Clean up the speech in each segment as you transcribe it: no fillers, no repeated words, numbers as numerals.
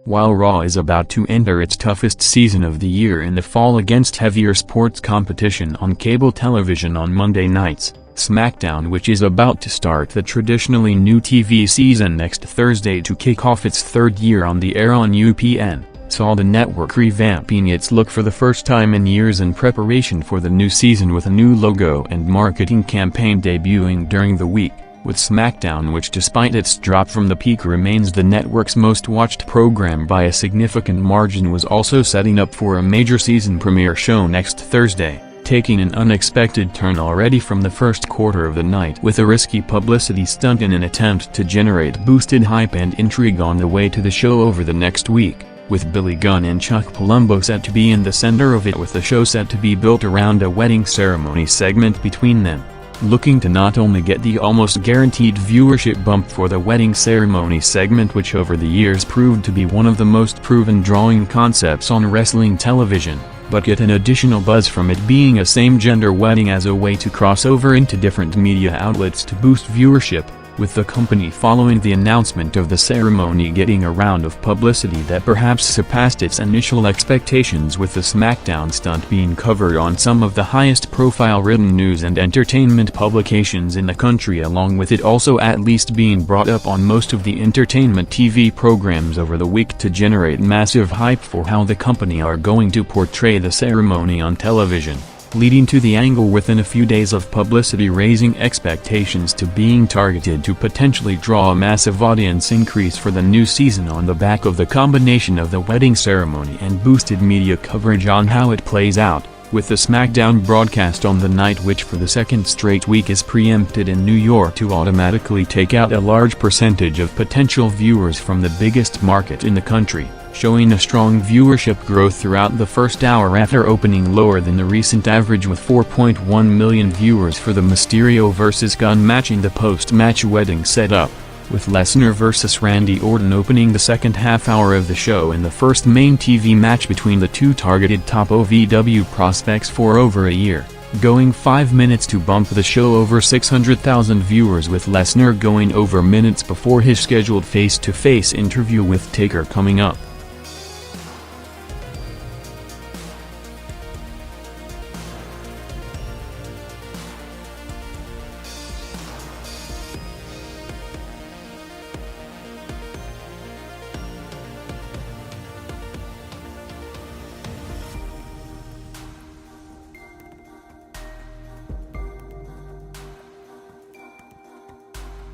While Raw is about to enter its toughest season of the year in the fall against heavier sports competition on cable television on Monday nights, SmackDown, which is about to start the traditionally new TV season next Thursday to kick off its third year on the air on UPN, saw the network revamping its look for the first time in years in preparation for the new season, with a new logo and marketing campaign debuting during the week, with SmackDown, which despite its drop from the peak remains the network's most watched program by a significant margin, was also setting up for a major season premiere show next Thursday, taking an unexpected turn already from the first quarter of the night with a risky publicity stunt in an attempt to generate boosted hype and intrigue on the way to the show over the next week, with Billy Gunn and Chuck Palumbo set to be in the center of it, with the show set to be built around a wedding ceremony segment between them, looking to not only get the almost guaranteed viewership bump for the wedding ceremony segment, which over the years proved to be one of the most proven drawing concepts on wrestling television, but get an additional buzz from it being a same-gender wedding as a way to cross over into different media outlets to boost viewership, with the company following the announcement of the ceremony getting a round of publicity that perhaps surpassed its initial expectations, with the SmackDown stunt being covered on some of the highest-profile written news and entertainment publications in the country, along with it also at least being brought up on most of the entertainment TV programs over the week to generate massive hype for how the company are going to portray the ceremony on television, leading to the angle within a few days of publicity raising expectations to being targeted to potentially draw a massive audience increase for the new season on the back of the combination of the wedding ceremony and boosted media coverage on how it plays out, with the SmackDown broadcast on the night, which for the second straight week is preempted in New York to automatically take out a large percentage of potential viewers from the biggest market in the country, showing a strong viewership growth throughout the first hour after opening lower than the recent average, with 4.1 million viewers for the Mysterio vs. Gunn match in the post-match wedding setup, with Lesnar vs. Randy Orton opening the second half hour of the show in the first main TV match between the two targeted top OVW prospects for over a year, going 5 minutes to bump the show over 600,000 viewers, with Lesnar going over minutes before his scheduled face-to-face interview with Taker coming up.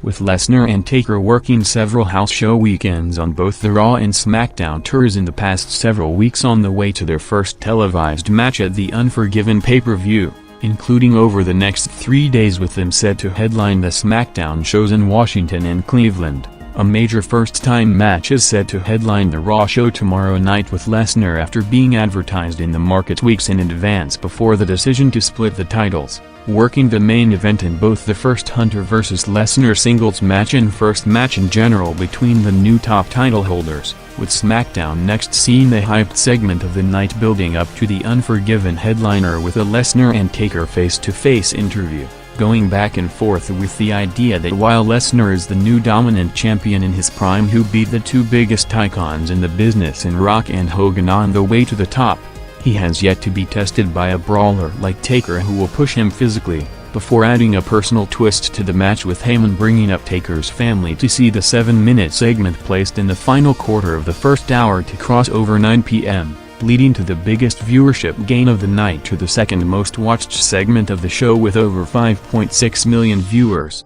With Lesnar and Taker working several house show weekends on both the Raw and SmackDown tours in the past several weeks on the way to their first televised match at the Unforgiven pay-per-view, including over the next 3 days, with them set to headline the SmackDown shows in Washington and Cleveland. A major first-time match is set to headline the Raw show tomorrow night, with Lesnar after being advertised in the market weeks in advance before the decision to split the titles, working the main event in both the first Hunter vs. Lesnar singles match and first match in general between the new top title holders, with SmackDown next seeing the hyped segment of the night building up to the Unforgiven headliner with a Lesnar and Taker face-to-face interview, going back and forth with the idea that while Lesnar is the new dominant champion in his prime who beat the two biggest icons in the business in Rock and Hogan on the way to the top, he has yet to be tested by a brawler like Taker who will push him physically, before adding a personal twist to the match with Heyman bringing up Taker's family to see the 7-minute segment placed in the final quarter of the first hour to cross over 9 p.m., leading to the biggest viewership gain of the night to the second most watched segment of the show with over 5.6 million viewers.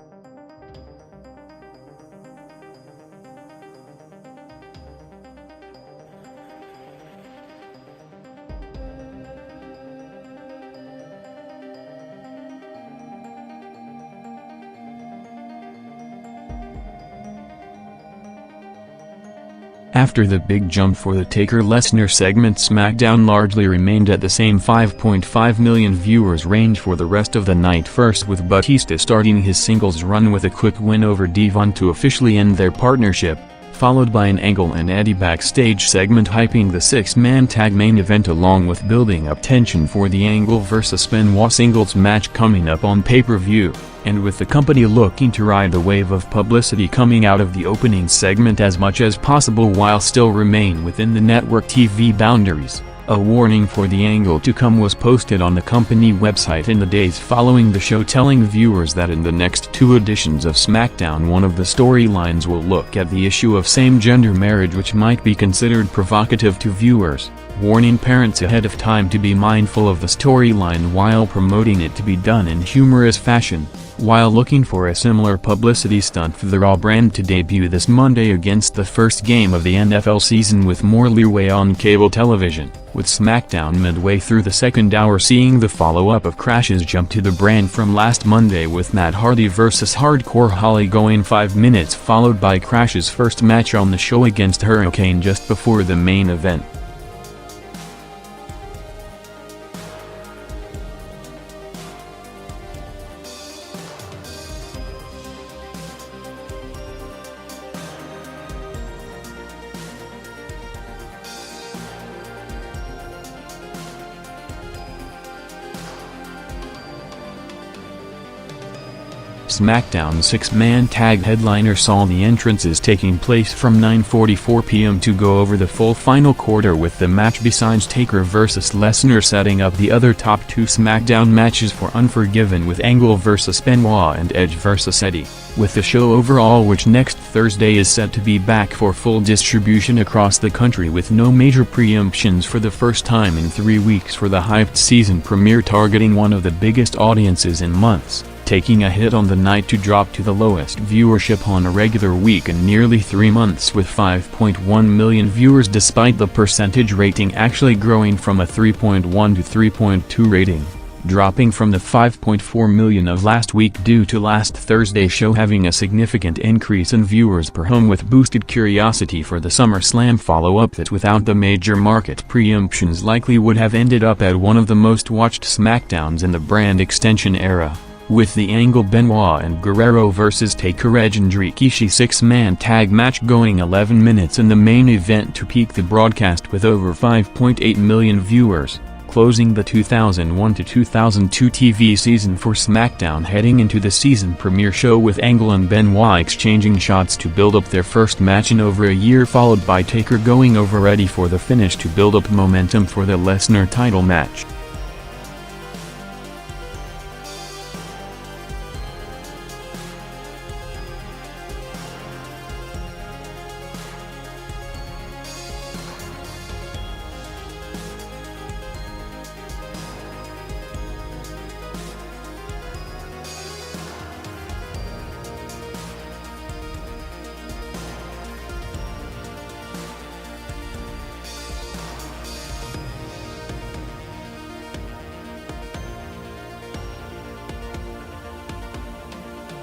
After the big jump for the Taker-Lesnar segment, SmackDown largely remained at the same 5.5 million viewers range for the rest of the night, first with Batista starting his singles run with a quick win over Devon to officially end their partnership, followed by an Angle and Eddie backstage segment hyping the 6-man tag main event along with building up tension for the Angle vs. Benoit singles match coming up on pay-per-view, and with the company looking to ride the wave of publicity coming out of the opening segment as much as possible while still remain within the network TV boundaries. A warning for the angle to come was posted on the company website in the days following the show, telling viewers that in the next 2 editions of SmackDown one of the storylines will look at the issue of same-gender marriage, which might be considered provocative to viewers, warning parents ahead of time to be mindful of the storyline while promoting it to be done in humorous fashion, while looking for a similar publicity stunt for the Raw brand to debut this Monday against the first game of the NFL season with more leeway on cable television, with SmackDown midway through the second hour seeing the follow-up of Crash's jump to the brand from last Monday with Matt Hardy vs Hardcore Holly going 5 minutes, followed by Crash's first match on the show against Hurricane just before the main event. SmackDown's 6-man tag headliner saw the entrances taking place from 9:44 p.m. to go over the full final quarter, with the match besides Taker vs Lesnar setting up the other top 2 SmackDown matches for Unforgiven, with Angle vs Benoit and Edge vs Eddie, with the show overall, which next Thursday is set to be back for full distribution across the country with no major preemptions for the first time in 3 weeks for the hyped season premiere, targeting one of the biggest audiences in months, taking a hit on the night to drop to the lowest viewership on a regular week in nearly 3 months with 5.1 million viewers, despite the percentage rating actually growing from a 3.1 to 3.2 rating, dropping from the 5.4 million of last week due to last Thursday's show having a significant increase in viewers per home, with boosted curiosity for the SummerSlam follow-up that without the major market preemptions likely would have ended up at one of the most watched SmackDowns in the brand extension era, with the Angle Benoit and Guerrero vs Taker Edge and Rikishi 6-man tag match going 11 minutes in the main event to peak the broadcast with over 5.8 million viewers, closing the 2001 to 2002 TV season for SmackDown, heading into the season premiere show with Angle and Benoit exchanging shots to build up their first match in over a year, followed by Taker going over Eddie for the finish to build up momentum for the Lesnar title match.